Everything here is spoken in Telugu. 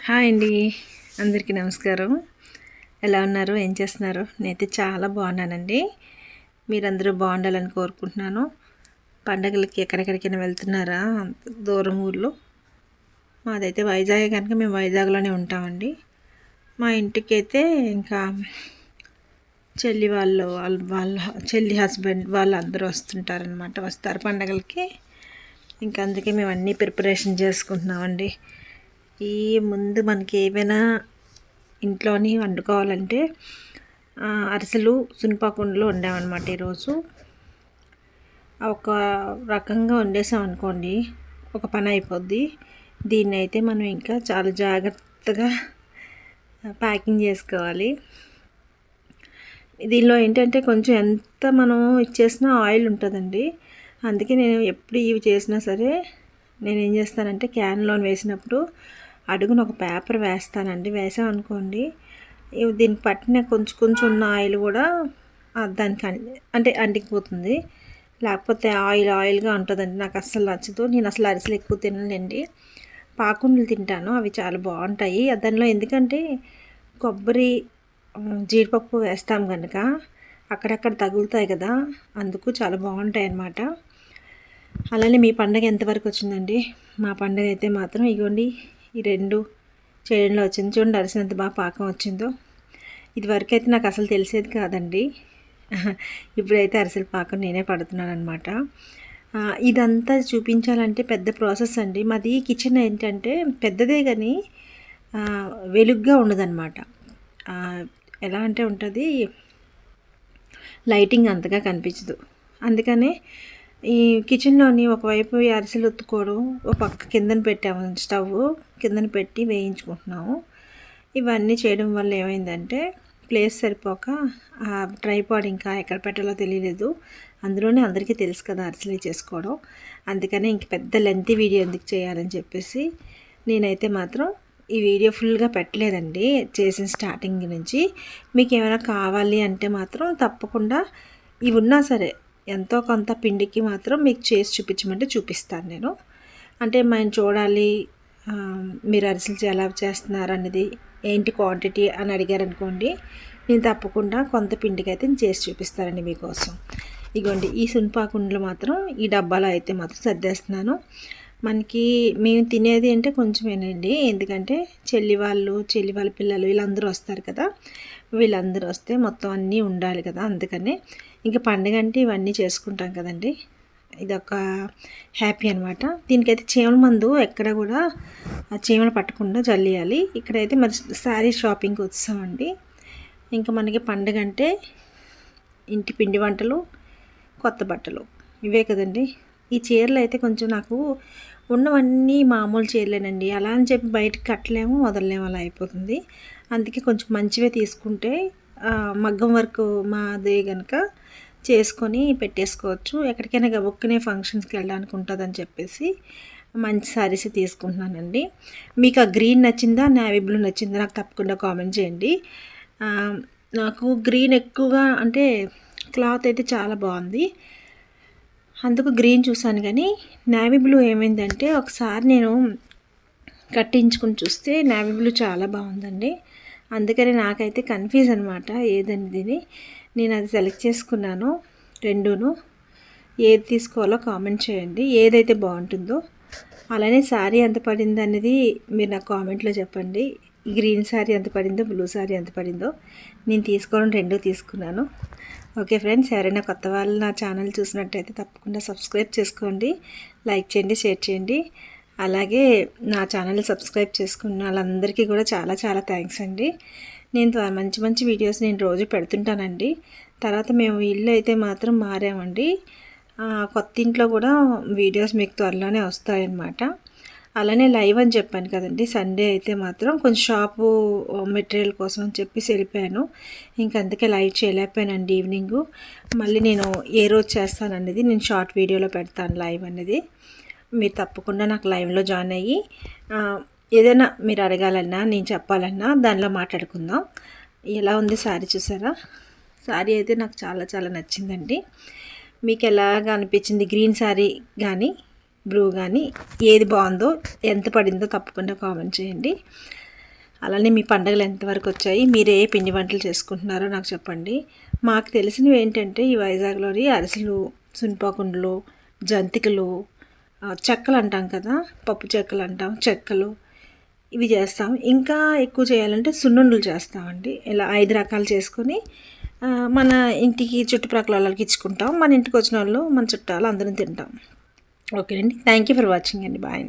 హాయ్ అండి, అందరికీ నమస్కారం. ఎలా ఉన్నారు, ఏం చేస్తున్నారు? నేనైతే చాలా బాగున్నానండి. మీరందరూ బాగుండాలని కోరుకుంటున్నాను. పండగలకి ఎక్కడెక్కడికైనా వెళ్తున్నారా? దూరం ఊర్లో? మాదైతే వైజాగ్ కనుక మేము వైజాగ్లోనే ఉంటామండి. మా ఇంటికి అయితే ఇంకా చెల్లి వాళ్ళ చెల్లి హస్బెండ్ వాళ్ళందరూ వస్తారు పండగలకి. ఇంకా అందుకే మేము అన్నీ ప్రిపరేషన్ చేసుకుంటున్నామండి. ఈ ముందు మనకి ఏమైనా ఇంట్లోని వండుకోవాలంటే అరిసెలు సున్నిపాకుండలో వండామన్నమాట. ఈరోజు ఒక రకంగా వండేసాం అనుకోండి, ఒక పని అయిపోద్ది. దీన్ని అయితే మనం ఇంకా చాలా జాగ్రత్తగా ప్యాకింగ్ చేసుకోవాలి. దీనిలో ఏంటంటే కొంచెం ఎంత మనం ఇచ్చేసినా ఆయిల్ ఉంటుందండి. అందుకే నేను ఎప్పుడు ఇవి చేసినా సరే నేను ఏం చేస్తానంటే క్యాన్లో వేసినప్పుడు అడుగున ఒక పేపర్ వేస్తానండి. వేసామనుకోండి, దీనికి పట్టిన కొంచెం ఉన్న ఆయిల్ కూడా దానికి అంటే అంటికిపోతుంది. లేకపోతే ఆయిల్గా ఉంటుందండి. నాకు అస్సలు నచ్చదు. నేను అసలు అరిసెలు ఎక్కువ తినలేండి. పాకుండలు తింటాను, అవి చాలా బాగుంటాయి. దానిలో ఎందుకంటే కొబ్బరి జీడిపప్పు వేస్తాం కనుక అక్కడక్కడ తగులుతాయి కదా, అందుకు చాలా బాగుంటాయి అన్నమాట. అలానే మీ పండగ ఎంతవరకు వచ్చిందండి? మా పండగ అయితే మాత్రం ఇగోండి ఈ రెండు చేయడంలో వచ్చింది. చూడండి అరిసెలు ఎంత బాగా పాకం వచ్చిందో. ఇదివరకు అయితే నాకు అసలు తెలిసేది కాదండి. ఇప్పుడైతే అరిసెల పాకం నేనే పడుతున్నాను అనమాట. ఇదంతా చూపించాలంటే పెద్ద ప్రాసెస్ అండి. మాది కిచెన్ ఏంటంటే పెద్దదే కానీ వెలుగ్గా ఉండదన్నమాట. ఎలా అంటే ఉంటుంది, లైటింగ్ అంతగా కనిపించదు. అందుకనే ఈ కిచెన్లోని ఒకవైపు అరిసెలు ఒత్తుకోవడం, ఒక పక్క కిందన పెట్టాము, స్టవ్ కిందన పెట్టి వేయించుకుంటున్నాము. ఇవన్నీ చేయడం వల్ల ఏమైందంటే ప్లేస్ సరిపోక ఆ ట్రైపాడ్ ఇంకా ఎక్కడ పెట్టాలో తెలియలేదు. అందులోనే అందరికీ తెలుసు కదా అరిసెలు చేసుకోవడం. అందుకనే ఇంక పెద్ద లెంతీ వీడియో ఎందుకు చేయాలని చెప్పేసి నేనైతే మాత్రం ఈ వీడియో ఫుల్గా పెట్టలేదండి. చేసిన స్టార్టింగ్ నుంచి మీకు ఏమైనా కావాలి అంటే మాత్రం తప్పకుండా ఇవి ఉన్నా సరే ఎంతో కొంత పిండికి మాత్రం మీకు చేసి చూపించమంటే చూపిస్తాను నేను. అంటే మనం చూడాలి, మీరు అరిసెలు ఎలా చేస్తున్నారు అన్నది, ఏంటి క్వాంటిటీ అని అడిగారనుకోండి, నేను తప్పకుండా కొంత పిండికి అయితే నేను చేసి చూపిస్తానండి మీకోసం. ఇగోండి ఈ సున్నిపాకుండలు మాత్రం ఈ డబ్బాలో అయితే మాత్రం సర్దేస్తున్నాను. మనకి మేము తినేది అంటే కొంచెమేనండి, ఎందుకంటే చెల్లి వాళ్ళ పిల్లలు వీళ్ళందరూ వస్తారు కదా. వీళ్ళందరూ వస్తే మొత్తం అన్నీ ఉండాలి కదా. అందుకనే ఇంకా పండుగ అంటే ఇవన్నీ చేసుకుంటాం కదండి. ఇదొక హ్యాపీ అనమాట. దీనికైతే చీమల మందు ఎక్కడ కూడా చీమలు పట్టకుండా చల్లియాలి. ఇక్కడైతే మరి శారీ షాపింగ్కి వచ్చామండి. ఇంకా మనకి పండుగ అంటే ఇంటి పిండి వంటలు, కొత్త బట్టలు, ఇవే కదండి. ఈ చీరలు అయితే కొంచెం నాకు ఉన్నవన్నీ మామూలు చీరలేనండి. అలా అని చెప్పి బయటకు కట్టలేము, వదలలేము, అలా అయిపోతుంది. అందుకే కొంచెం మంచివే తీసుకుంటే మగ్గం వర్క్ మాదే కనుక చేసుకొని పెట్టేసుకోవచ్చు. ఎక్కడికైనా గబుక్కనే ఫంక్షన్స్కి వెళ్ళడానికి ఉంటుందని చెప్పేసి మంచి శారీస్ తీసుకుంటున్నానండి. మీకు ఆ గ్రీన్ నచ్చిందా, నేవీ బ్లూ నచ్చిందా నాకు తప్పకుండా కామెంట్ చేయండి. నాకు గ్రీన్ ఎక్కువగా అంటే క్లాత్ అయితే చాలా బాగుంది, అందుకు గ్రీన్ చూసాను. కానీ నేవీ బ్లూ ఏమైందంటే ఒకసారి నేను కట్టించుకుని చూస్తే నేవీ బ్లూ చాలా బాగుందండి. అందుకని నాకైతే కన్ఫ్యూజ్ అనమాట ఏదనేది. నేను అది సెలెక్ట్ చేసుకున్నాను రెండును. ఏది తీసుకోవాలో కామెంట్ చేయండి, ఏదైతే బాగుంటుందో. అలానే శారీ ఎంత పడింది అనేది మీరు నాకు కామెంట్లో చెప్పండి. గ్రీన్ శారీ ఎంత పడిందో, బ్లూ శారీ ఎంత పడిందో. నేను తీసుకోవడం రెండూ తీసుకున్నాను. ఓకే ఫ్రెండ్స్, ఎవరైనా కొత్త వాళ్ళు నా ఛానల్ చూసినట్టయితే తప్పకుండా సబ్స్క్రైబ్ చేసుకోండి, లైక్ చేయండి, షేర్ చేయండి. అలాగే నా ఛానల్ సబ్స్క్రైబ్ చేసుకున్న వాళ్ళందరికీ కూడా చాలా చాలా థ్యాంక్స్ అండి. నేను మంచి మంచి వీడియోస్ నేను రోజు పెడుతుంటానండి. తర్వాత మేము ఇల్లు అయితే మాత్రం మారామండి. కొత్త ఇంట్లో కూడా వీడియోస్ మీకు త్వరలోనే వస్తాయన్నమాట. అలానే లైవ్ అని చెప్పాను కదండి, సండే అయితే మాత్రం కొంచెం షాపు మెటీరియల్ కోసం అని చెప్పేసి వెళ్ళిపోయాను. ఇంక అందుకే లైవ్ చేయలేకపోయానండి ఈవినింగు. మళ్ళీ నేను ఏ రోజు చేస్తాననేది నేను షార్ట్ వీడియోలో పెడతాను లైవ్ అనేది. మీరు తప్పకుండా నాకు లైవ్లో జాయిన్ అయ్యి ఏదైనా మీరు అడగాలన్నా, నేను చెప్పాలన్నా దానిలో మాట్లాడుకుందాం. ఎలా ఉంది శారీ చూసారా? శారీ అయితే నాకు చాలా చాలా నచ్చిందండి. మీకు ఎలాగా అనిపించింది? గ్రీన్ శారీ కానీ బ్లూ కానీ ఏది బాగుందో, ఎంత పడిందో తప్పకుండా కామెంట్ చేయండి. అలానే మీ పండుగలు ఎంతవరకు వచ్చాయి, మీరు ఏ పిండి వంటలు చేసుకుంటున్నారో నాకు చెప్పండి. మాకు తెలిసినవి ఏంటంటే ఈ వైజాగ్లోని అరిసెలు, సున్పాకుండలు, జంతికలు, చెక్కలు అంటాం కదా, పప్పు చెక్కలు అంటాం, చెక్కలు ఇవి చేస్తాం. ఇంకా ఎక్కువ చేయాలంటే సున్నుండలు చేస్తామండి. ఇలా 5 రకాలు చేసుకొని మన ఇంటికి చుట్టుప్రక్కల వాళ్ళకి ఇచ్చుకుంటాం. మన ఇంటికి వచ్చిన వాళ్ళు, మన చుట్టాలు అందరం తింటాం. ఓకే అండి, థ్యాంక్ యూ ఫర్ వాచింగ్ అండి. బాయ్ అండి.